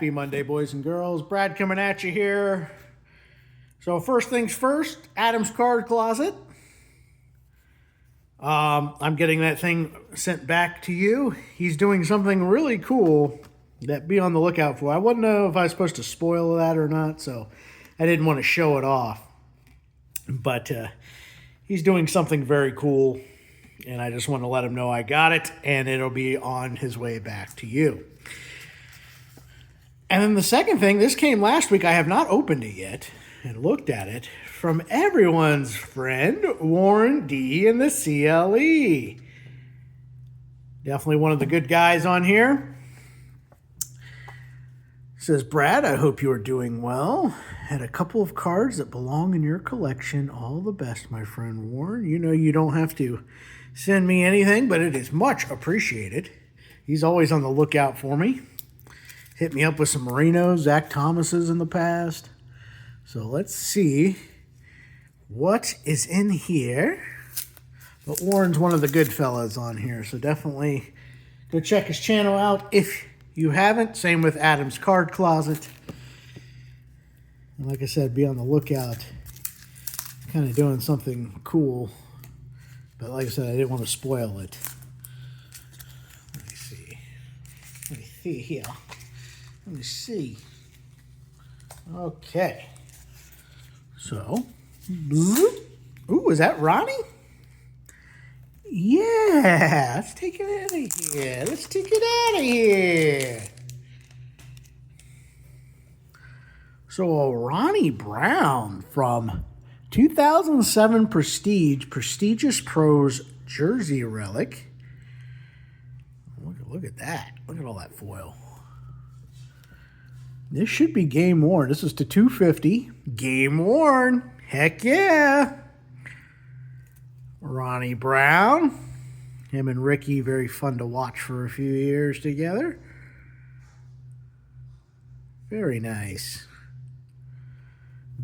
Happy Monday, boys and girls. Brad coming at you here. So first things first, Adam's Card Closet. I'm getting that thing sent back to you. He's doing something really cool that be on the lookout for. I wouldn't know if I was supposed to spoil that or not, so I didn't want to show it off. But he's doing something very cool, and I just want to let him know I got it, and it'll be on his way back to you. And then the second thing, this came last week. I have not opened it yet and looked at it, from everyone's friend, Warren D. in the CLE. Definitely one of the good guys on here. Says, Brad, I hope you are doing well. Had a couple of cards that belong in your collection. All the best, my friend Warren. You know you don't have to send me anything, but it is much appreciated. He's always on the lookout for me. Hit me up with some Marinos, Zach Thomases in the past. So let's see what is in here. But Warren's one of the good fellas on here, so definitely go check his channel out if you haven't. Same with Adam's Card Closet. And like I said, be on the lookout. Kind of doing something cool. But like I said, I didn't want to spoil it. Let me see. Let me see here. Let me see. Okay. So, ooh, is that Ronnie? Yeah, let's take it out of here. Let's take it out of here. So, a Ronnie Brown from 2007 Prestigious Pros Jersey Relic. Look at that. Look at all that foil. This should be game worn. This is to 250. Game worn. Heck yeah. Ronnie Brown. Him and Ricky, very fun to watch for a few years together. Very nice.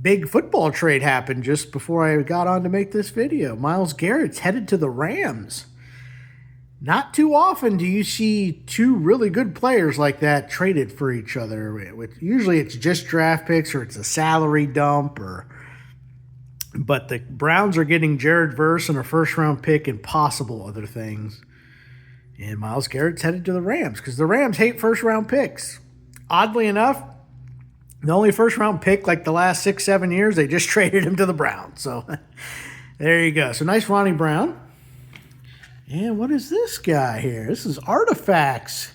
Big football trade happened just before I got on to make this video. Myles Garrett's headed to the Rams. Not too often do you see two really good players like that traded for each other. Usually it's just draft picks or it's a salary dump. But the Browns are getting Jared Verse and a first-round pick and possible other things. And Myles Garrett's headed to the Rams because the Rams hate first-round picks. Oddly enough, the only first-round pick like the last 6-7 years, they just traded him to the Browns. So there you go. So nice Ronnie Brown. And what is this guy here? This is Artifacts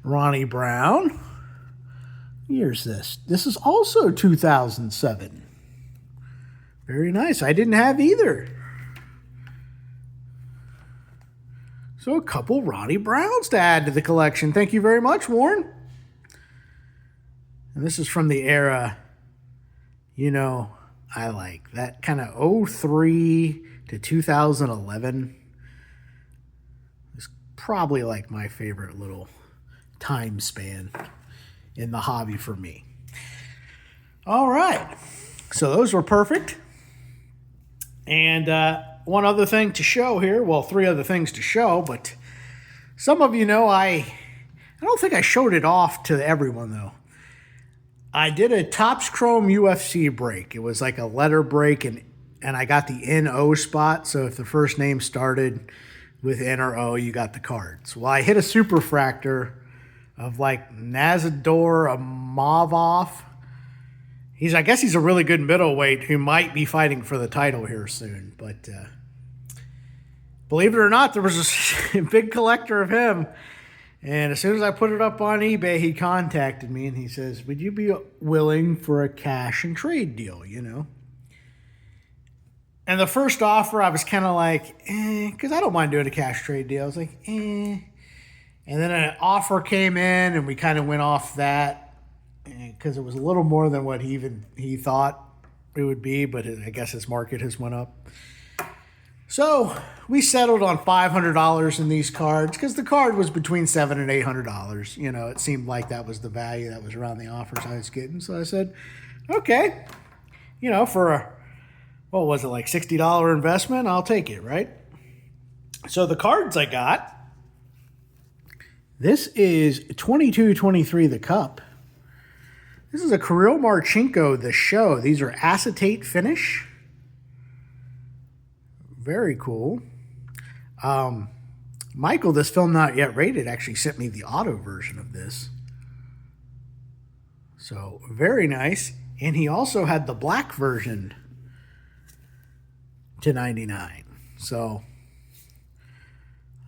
Ronnie Brown. Here's this. This is also 2007. Very nice. I didn't have either. So a couple Ronnie Browns to add to the collection. Thank you very much, Warren. And this is from the era, you know, I like. That kind of 03 to 2011. Probably like my favorite little time span in the hobby for me. All right. So those were perfect. And one other thing to show here. Well, three other things to show, but some of you know I don't think I showed it off to everyone, though. I did a Topps Chrome UFC break. It was like a letter break, and I got the NO spot. So if the first name started with N or O, you got the cards. Well, I hit a superfractor of like Nazador Amavov. I guess he's a really good middleweight who might be fighting for the title here soon. But believe it or not, there was a big collector of him. And as soon as I put it up on eBay, he contacted me and he says, would you be willing for a cash and trade deal, you know? And the first offer, I was kind of like, because I don't mind doing a cash trade deal. I was like, And then an offer came in, and we kind of went off that because it was a little more than what he thought it would be, but I guess his market has went up. So we settled on $500 in these cards because the card was between $700 and $800. You know, it seemed like that was the value that was around the offers I was getting. So I said, okay, you know, for a what was it, like $60 investment? I'll take it, right? So the cards I got, this is 22-23 the Cup. This is a Kirill Marchenko, the show. These are acetate finish. Very cool. Michael, this film not yet rated, actually sent me the auto version of this. So very nice. And he also had the black version to 99. So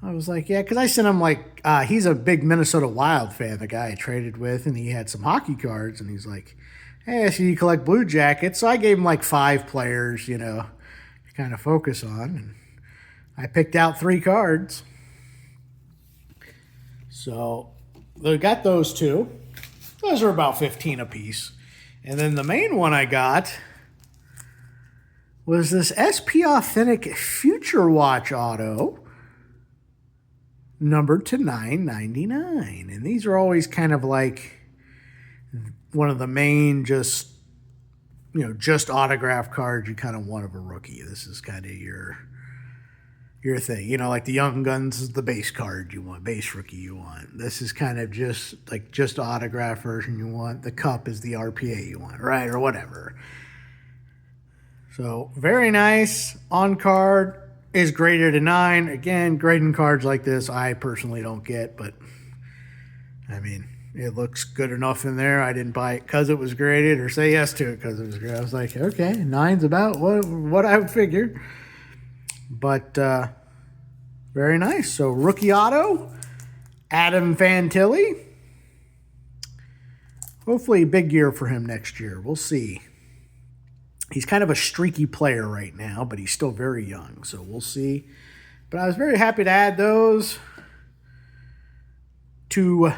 I was like, yeah, because I sent him like, he's a big Minnesota Wild fan, the guy I traded with, and he had some hockey cards, and he's like, hey, I see you collect Blue Jackets. So I gave him like 5 players, you know, to kind of focus on. And I picked out 3 cards. So they got those 2. Those are about 15 a piece. And then the main one I got was this SP Authentic Future Watch auto, numbered to 999. And these are always kind of like one of the main just autograph cards you kind of want of a rookie. This is kind of your thing. You know, like the Young Guns is the base card you want, base rookie you want. This is kind of just autograph version you want. The Cup is the RPA you want, right? Or whatever. So very nice. On card is graded a 9. Again, grading cards like this I personally don't get, but I mean, it looks good enough in there. I didn't buy it because it was graded or say yes to it because it was graded. I was like, okay, 9's about what I would figure. But very nice. So rookie auto, Adam Fantilli. Hopefully big year for him next year. We'll see. He's kind of a streaky player right now, but he's still very young, so we'll see. But I was very happy to add those 2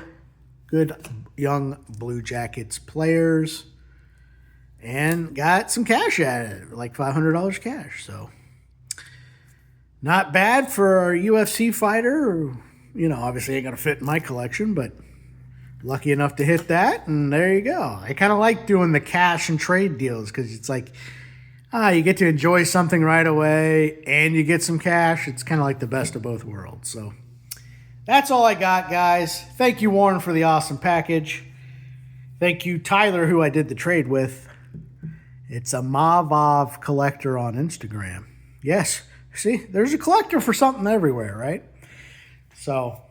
good young Blue Jackets players and got some cash at it, like $500 cash. So not bad for a UFC fighter. You know, obviously ain't going to fit in my collection, but lucky enough to hit that, and there you go. I kind of like doing the cash and trade deals because it's like, you get to enjoy something right away and you get some cash. It's kind of like the best of both worlds. So that's all I got, guys. Thank you, Warren, for the awesome package. Thank you, Tyler, who I did the trade with. It's a Mavov collector on Instagram. Yes. See, there's a collector for something everywhere, right? So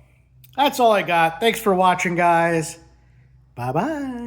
that's all I got. Thanks for watching, guys. Bye-bye.